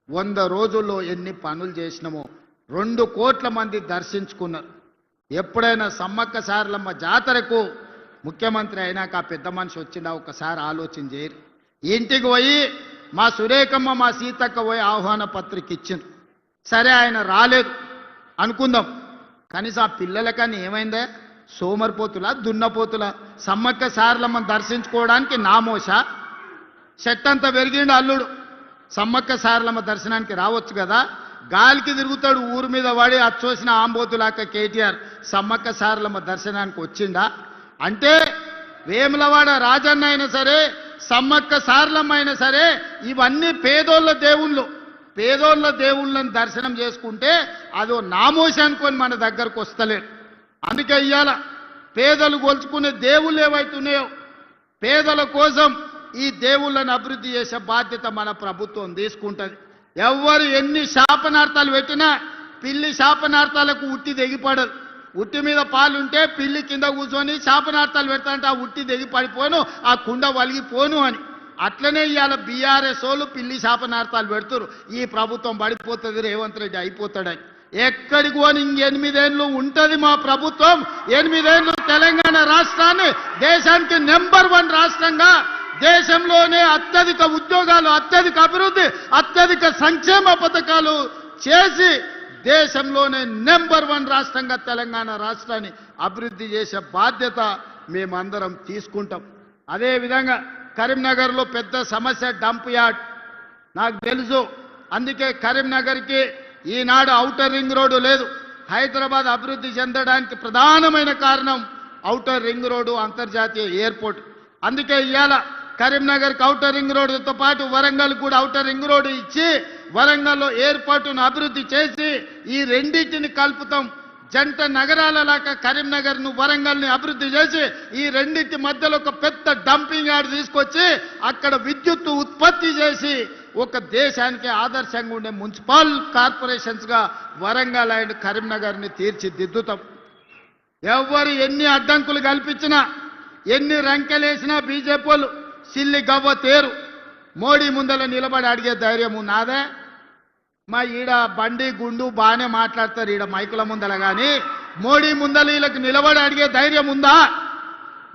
100 రోజుల్లో ఎన్ని పనులు చేసినామో 2 కోట్ల మంది దర్శించుకున్నారు. ఎప్పుడైనా సమ్మక్క సారలమ్మ జాతరకు ముఖ్యమంత్రి అయినాక ఆ పెద్ద మనిషి వచ్చిందా ఒకసారి ఆలోచన చేయరు. ఇంటికి పోయి మా సురేఖమ్మ మా సీతక్క పోయి ఆహ్వాన పత్రిక ఇచ్చిండ్రు. సరే ఆయన రాలేదు అనుకుందాం, కనీసం ఆ పిల్లలకని ఏమైందే? సోమరిపోతులా దున్నపోతులా? సమ్మక్క సారలమ్మని దర్శించుకోవడానికి నామోష చెట్టంతా పెరిగిండు అల్లుడు. సమ్మక్క సారలమ్మ దర్శనానికి రావచ్చు కదా, గాలికి తిరుగుతాడు ఊరు మీద పడి అచ్చోసిన ఆంబోతులాక కేటీఆర్ సమ్మక్క సారలమ్మ దర్శనానికి వచ్చిండా? అంటే వేములవాడ రాజన్న అయినా సరే సమ్మక్క సారలమ్మ అయినా సరే ఇవన్నీ పేదోళ్ళ దేవుళ్ళని దర్శనం చేసుకుంటే అదో నామోష అనుకొని మన దగ్గరకు వస్తలేరు. అందుకే ఇయ్యాల పేదలు గొలుచుకునే దేవుళ్ళు ఏవైతున్నాయో పేదల కోసం ఈ దేవుళ్ళని అభివృద్ధి చేసే బాధ్యత మన ప్రభుత్వం తీసుకుంటుంది. ఎవరు ఎన్ని శాపనార్థాలు పెట్టినా పిల్లి శాపనార్థాలకు ఉట్టి తెగిపడదు. ఉట్టి మీద పాలుంటే పిల్లి కింద కూర్చొని శాపనార్థాలు పెడతాంటే ఆ ఉట్టి తెగి పడిపోను, ఆ కుండ వలిగిపోను అని. అట్లనే ఇవాళ బీఆర్ఎస్ వాళ్ళు పిల్లి శాపనార్థాలు పెడుతురు. ఈ ప్రభుత్వం పడిపోతుంది, రేవంత్ రెడ్డి అయిపోతాడని. ఎక్కడికి పోని 8 ఏళ్ళు ఉంటుంది మా ప్రభుత్వం. 8 ఏళ్ళు తెలంగాణ రాష్ట్రాన్ని దేశానికి నెంబర్ 1 రాష్ట్రంగా, దేశంలోనే అత్యధిక ఉద్యోగాలు, అత్యధిక అభివృద్ధి, అత్యధిక సంక్షేమ పథకాలు చేసి దేశంలోనే నెంబర్ 1 రాష్ట్రంగా తెలంగాణ రాష్ట్రాన్ని అభివృద్ధి చేసే బాధ్యత మేమందరం తీసుకుంటాం. అదేవిధంగా కరీంనగర్లో పెద్ద సమస్య డంప్ యార్డ్ నాకు తెలుసు. అందుకే కరీంనగర్కి ఈనాడు ఔటర్ రింగ్ రోడ్డు లేదు. హైదరాబాద్ అభివృద్ధి చెందడానికి ప్రధానమైన కారణం ఔటర్ రింగ్ రోడ్డు, అంతర్జాతీయ ఎయిర్పోర్ట్. అందుకే ఇవాళ కరీంనగర్కి ఔటర్ రింగ్ రోడ్డుతో పాటు వరంగల్ కూడా ఔటర్ రింగ్ రోడ్డు ఇచ్చి వరంగల్లో ఎయిర్పోర్టును అభివృద్ధి చేసి ఈ రెండింటిని కలుపుతాం. జంట నగరాలలాగా కరీంనగర్ను వరంగల్ని అభివృద్ధి చేసి ఈ రెండింటి మధ్యలో ఒక పెద్ద డంపింగ్ యార్డ్ తీసుకొచ్చి అక్కడ విద్యుత్తు ఉత్పత్తి చేసి ఒక దేశానికి ఆదర్శంగా ఉండే మున్సిపల్ కార్పొరేషన్స్గా వరంగల్ అండ్ కరీంనగర్ని తీర్చిదిద్దుతాం. ఎవరు ఎన్ని అడ్డంకులు కల్పించినా ఎన్ని రంకెలేసినా బీజేపీ వాళ్ళు సిల్లి గవ్వ తేరు. మోడీ ముందల నిలబడి అడిగే ధైర్యం నాదే? మా ఈడ బండి గుండు బాగానే మాట్లాడతారు ఈడ మైకుల ముందల, కానీ మోడీ ముందల వీళ్ళకి నిలబడి అడిగే ధైర్యం ఉందా?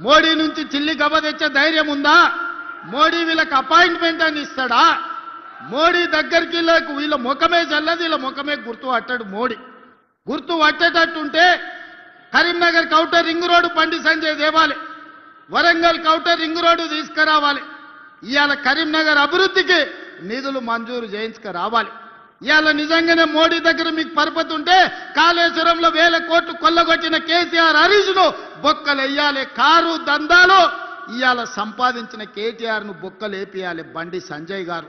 మోడీ నుంచి చిల్లి గవ్వ తెచ్చే ధైర్యం ఉందా? మోడీ వీళ్ళకి అపాయింట్మెంట్ అని ఇస్తాడా? మోడీ దగ్గరికి వీళ్ళ ముఖమే చల్లదు, వీళ్ళ ముఖమే గుర్తు పట్టాడు. మోడీ గుర్తు పట్టేటట్టుంటే Karimnagar outer ring road Bandi Sanjay దేవాలి, వరంగల్ ఔటర్ రింగ్ రోడ్డు తీసుకురావాలి. ఇవాళ కరీంనగర్ అభివృద్ధికి నిధులు మంజూరు చేయించుకురావాలి. ఇవాళ నిజంగానే మోడీ దగ్గర మీకు పరపతి ఉంటే కాళేశ్వరంలో 1000 కోట్లు కొల్లగొట్టిన కేసీఆర్ హరీష్ను బొక్కలు వేయాలి. కారు దందాలు ఇవాళ సంపాదించిన కేటీఆర్ను బొక్కలు వేపియాలి బండి సంజయ్ గారు.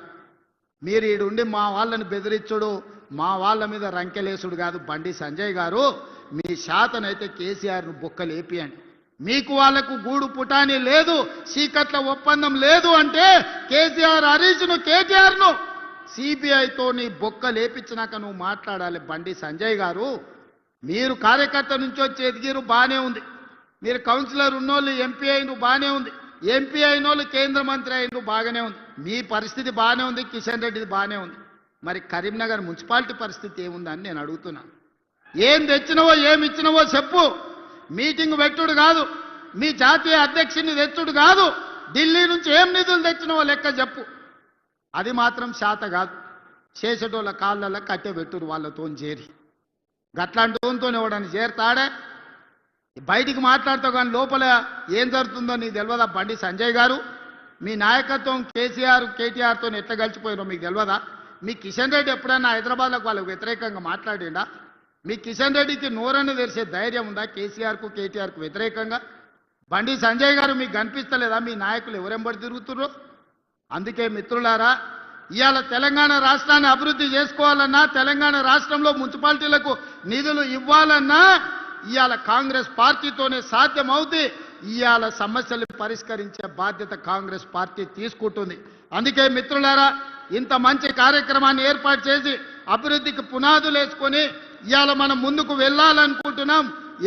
మీరు ఈడుండి మా వాళ్ళని బెదిరించుడు, మా వాళ్ళ మీద రంకెలేసుడు కాదు బండి సంజయ్ గారు. మీ శాతనైతే కేసీఆర్ను బొక్కలు వేపియండి. మీకు వాళ్లకు గూడు పుటాని లేదు, చీకట్ల ఒప్పందం లేదు అంటే కేసీఆర్ హరీష్ను కేటీఆర్ను సిబిఐతో నీ బొక్క లేపించినాక నువ్వు మాట్లాడాలి బండి సంజయ్ గారు. మీరు కార్యకర్త నుంచి వచ్చి ఎదిగిరు బాగానే ఉంది, మీరు కౌన్సిలర్ ఉన్నోళ్ళు ఎంపీ అయిన బాగానే ఉంది, ఎంపీ అయిన వాళ్ళు కేంద్ర మంత్రి అయిన బాగానే ఉంది, మీ పరిస్థితి బాగానే ఉంది, కిషన్ రెడ్డిది బాగానే ఉంది. మరి కరీంనగర్ మున్సిపాలిటీ పరిస్థితి ఏముందని నేను అడుగుతున్నాను. ఏం తెచ్చినవో ఏమి ఇచ్చినవో చెప్పు. మీటింగ్ పెట్టుడు కాదు, మీ జాతీయ అధ్యక్షుని తెచ్చుడు కాదు, ఢిల్లీ నుంచి ఏం నిధులు తెచ్చినవో లెక్క చెప్పు. అది మాత్రం శాత కాదు. చేసేటోళ్ళ కాళ్ళల్లో కట్టె పెట్టురు వాళ్ళతో చేరి. గట్లాంటి తోతో ఇవ్వడానికి చేరుతాడే. బయటికి మాట్లాడుతావు కానీ లోపల ఏం జరుగుతుందో నీకు తెలియదా బండి సంజయ్ గారు? మీ నాయకత్వం కేసీఆర్ కేటీఆర్తో ఎట్లా కలిసిపోయినో మీకు తెలియదా? మీ కిషన్ రెడ్డి ఎప్పుడైనా హైదరాబాద్లో వాళ్ళకు వ్యతిరేకంగా మాట్లాడిండా? మీ కిషన్ రెడ్డికి నోరನ್ನು తెరిసే ధైర్యం ఉందా కేసీఆర్కు కేటీఆర్కు వ్యతిరేకంగా? బండి సంజయ్ గారు మీకు కనిపిస్తలేదా మీ నాయకులు ఎవరెంబడి తిరుగుతుర్రో? అందుకే మిత్రులారా, ఇవాళ తెలంగాణ రాష్ట్రాన్ని అభివృద్ధి చేసుకోవాలన్నా, తెలంగాణ రాష్ట్రంలో మున్సిపాలిటీలకు నిధులు ఇవ్వాలన్నా ఇవాళ కాంగ్రెస్ పార్టీతోనే సాధ్యమవుతుంది. ఇవాళ సమస్యలు పరిష్కరించే బాధ్యత కాంగ్రెస్ పార్టీ తీసుకుంటుంది. అందుకే మిత్రులారా, ఇంత మంచి కార్యక్రమాన్ని ఏర్పాటు చేసి అభివృద్ధికి పునాదులు వేసుకొని ఇవాళ మనం ముందుకు వెళ్ళాలనుకుంటున్నాం.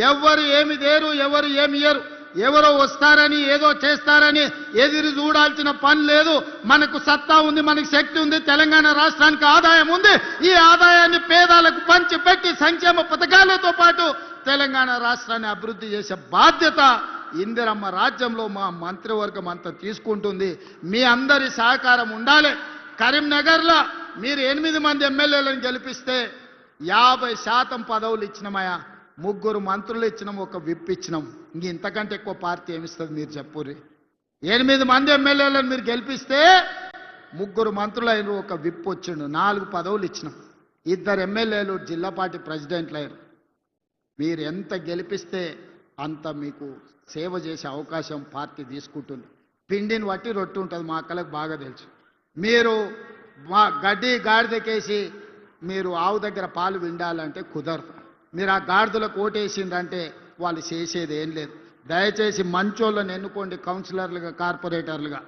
ఎవరు ఏమి దేరు, ఎవరు ఏమి ఇయ్యరు. ఎవరో వస్తారని ఏదో చేస్తారని ఎదురు చూడాల్సిన పని లేదు. మనకు సత్తా ఉంది, మనకు శక్తి ఉంది, తెలంగాణ రాష్ట్రానికి ఆదాయం ఉంది. ఈ ఆదాయాన్ని పేదలకు పంచిపెట్టి సంక్షేమ పథకాలతో పాటు తెలంగాణ రాష్ట్రాన్ని అభివృద్ధి చేసే బాధ్యత ఇందిరమ్మ రాజ్యంలో మా మంత్రివర్గం అంతా తీసుకుంటుంది. మీ అందరి సహకారం ఉండాలి. కరీంనగర్లో మీరు 8 మంది ఎమ్మెల్యేలను గెలిపిస్తే 50% పదవులు ఇచ్చినామయ్యా. 3 మంత్రులు ఇచ్చినాం, ఒక విప్ ఇచ్చినాం. ఇంతకంటే ఎక్కువ పార్టీ ఏమిస్తుంది మీరు చెప్పుర్రి. 8 మంది ఎమ్మెల్యేలను మీరు గెలిపిస్తే 3 మంత్రులు అయినారు, ఒక విప్ వచ్చిండు, 4 పదవులు ఇచ్చినాం. 2 ఎమ్మెల్యేలు జిల్లా పార్టీ ప్రెసిడెంట్లు అయ్యారు. మీరు ఎంత గెలిపిస్తే అంత మీకు సేవ చేసే అవకాశం పార్టీ తీసుకుంటుంది. పిండిని బట్టి రొట్టె ఉంటుంది, మా అక్కలకు బాగా తెలుసు. మీరు మా గడ్డి గాడిదకేసి మీరు ఆవు దగ్గర పాలు విండాలంటే కుదరదు. మీరు ఆ గాడిదలకు ఓటేసిందంటే వాళ్ళు చేసేది ఏం లేదు. దయచేసి మంచోళ్ళని ఎన్నుకోండి, కౌన్సిలర్లుగా, కార్పొరేటర్లుగా,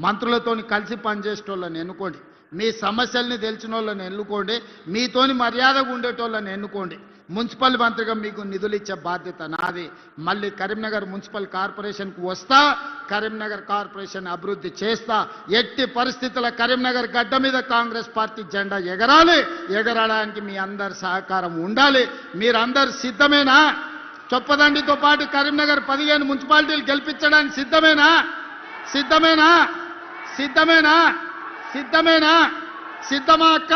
మంత్రులతో కలిసి పనిచేసేటోళ్ళని ఎన్నుకోండి, మీ సమస్యల్ని తెలిసిన వాళ్ళని ఎన్నుకోండి, మీతోని మర్యాదగా ఉండేటోళ్ళని ఎన్నుకోండి. మున్సిపల్ మంత్రిగా మీకు నిధులు ఇచ్చే బాధ్యత నాది. మళ్ళీ కరీంనగర్ మున్సిపల్ కార్పొరేషన్కు వస్తా, కరీంనగర్ కార్పొరేషన్ అభివృద్ధి చేస్తా. ఎట్టి పరిస్థితుల కరీంనగర్ గడ్డ మీద కాంగ్రెస్ పార్టీ జెండా ఎగరాలి. ఎగరడానికి మీ అందరి సహకారం ఉండాలి. మీరందరు సిద్ధమేనా? చొప్పదండితో పాటు కరీంనగర్ 15 మున్సిపాలిటీలు గెలిపించడానికి సిద్ధమేనా? సిద్ధమేనా? సిద్ధమేనా? సిద్ధమేనా? సిద్ధమా అక్క?